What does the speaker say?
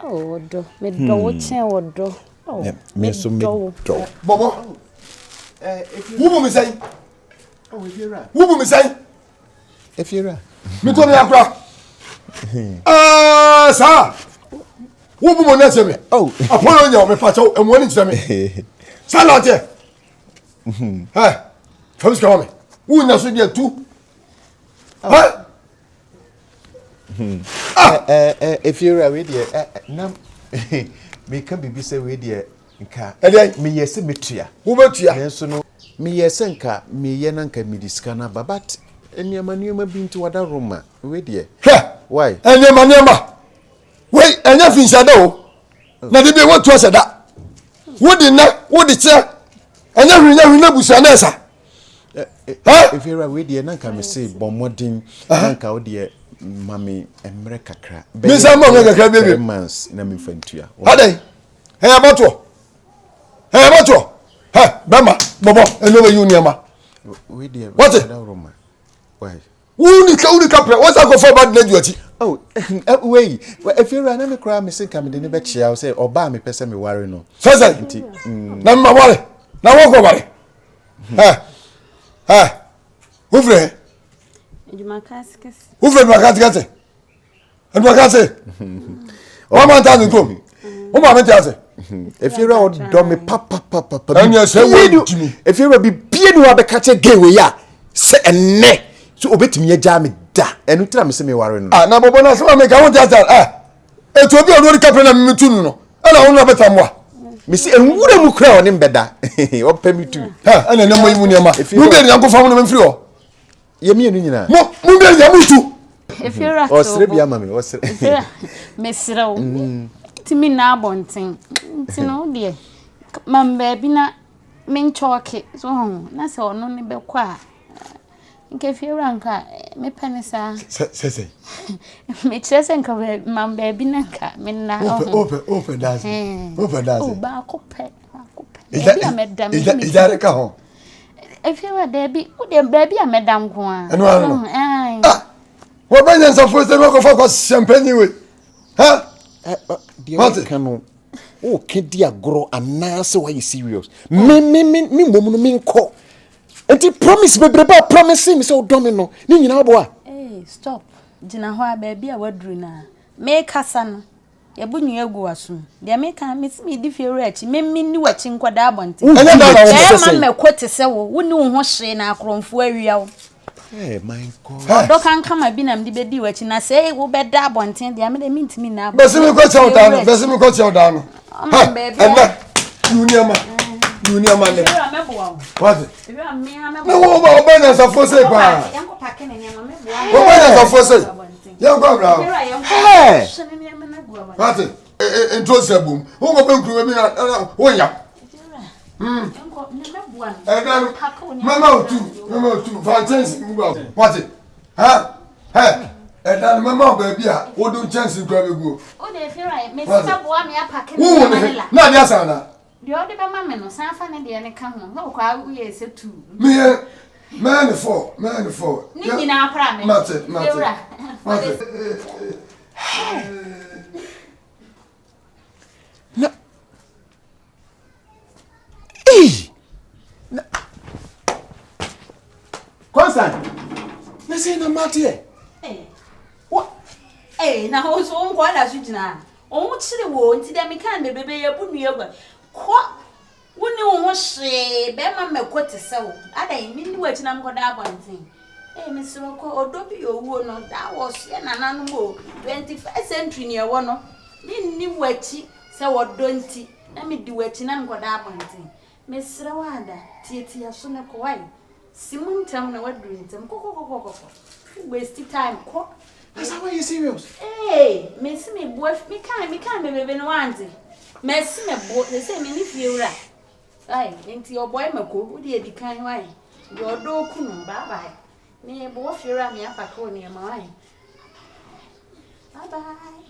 Oh, do. Me do chen wodo. Oh. Me so me do. Bobo. Who me say? Oh, if you're right. Who me say? If you're right. Me to me akra. Sir. Who me na say me? Oh. Apollo nya me pacho e mo ni say me. Salate. Hey. Fams ka me. Who na so dia tu? Ha? If you're right with you, nam me can be say with you. Nka me yesi metua wo betua nenso no me yesi nka me ye na nka me diskana babat eniama bintu wada roma we de why eniama we enya finshada o na de be wotu aseda wodi na wodi che enya hwinya busana esa if you are we de na nka me say bomodin na nka wo de mami emre kakra me say mo kakra bebe months na me fantua adai abato Hey, Macho! Hey, Bama, Bobo, and over you, Niama. What's it? Why? What's that go for bad duty? Oh, wait. If you run a crime, Mr. Coming in the bed, I'll say, or buy me, person me worry no. Says I. Now, worry. Now, walk over. Who've my casket? And my casket? 1 month doesn't come. If you're out, don't me papa. And you say, wait, if you're a be being what the catcher gay we are, say a neck. So obey me a jammy da, and you tell me, say me worrying. Ah, now, Bobo, I make I want that. It will be a good couple of Mituno. And I will never tell more. Missy, and wouldn't crown him better. Or pay me too. And then no more. If you get Uncle Family Free, you mean, you know, if you're a Serbia, mammy, what's it? Miss Row. Timmy na bonting. Tino dear. Mam baby na min chalky. So na so no ni be kwa. Nke fi ranka me penisa. Say. Me chese nka mam baby na nka me na. Open dance. Open dance. Oh ba ko pe. Is that ka ho? If you were baby, would the baby a madam go on? What when you supposed to go for champagne with? Huh? Cano. Oh, Kedia grow and now so why you serious? Me woman call. And he promise me, but promise him so domino. Nini na boy. Hey, stop. Jina hoa baby a wadrina. Make Hassan. Ya bunyu egu asu. Dia make miss me di fie rich. Me ni wachi nkwada abonte. Me kwete se wo. Woni wo ho hye na akromfo awia wo. Hey, my God. Do kan kama bi na mdi bedi wachi na say wo beda abonte dia me de mintimi na. Besi me kwachi awdan. Besi me kwachi awdan. Ha, baby. Junior man. What? If you are me, I'm no one as a for say pa. Yanko packing and yama me. What as a for say? Young go now. Hey. What? Introduce a boom. Who go back to me na when ya? Mama two. Fancy what? Huh? Hey. And then mama baby, what do chance in grab go? Oh, they feel right. Mr. Boami are packing. Not yes, Anna. The other mamma no Sanfan and the other come. No, quite we is a two. Me, man, four. Nini now, promise. No. Hey! Constant. Let's say no matter. What? Eh, now who's on quite as you now? Almost the war until they can be baby a bunny over. What? Wouldn't you want to say, Bema me quote to sell? I didn't mean what I'm going to have one thing. Eh, Mr. Rocco, or don't be your woman, that was an animal 21st century near one. Nini wetty, so what don't you? Let me do it in I'm going to have one thing. Miss Rawanda, Tia Suna Kawai. Simon tell me what doing them. Go. Wasting time. That's how you serious? Hey, Miss me, boy, me can't be baby no auntie. Messi me boy, they say me if you right. Aye, into your boy me go, would you be kind wine? Your door kuno, bye. Me boy, if you ram me up a corner, my. Bye.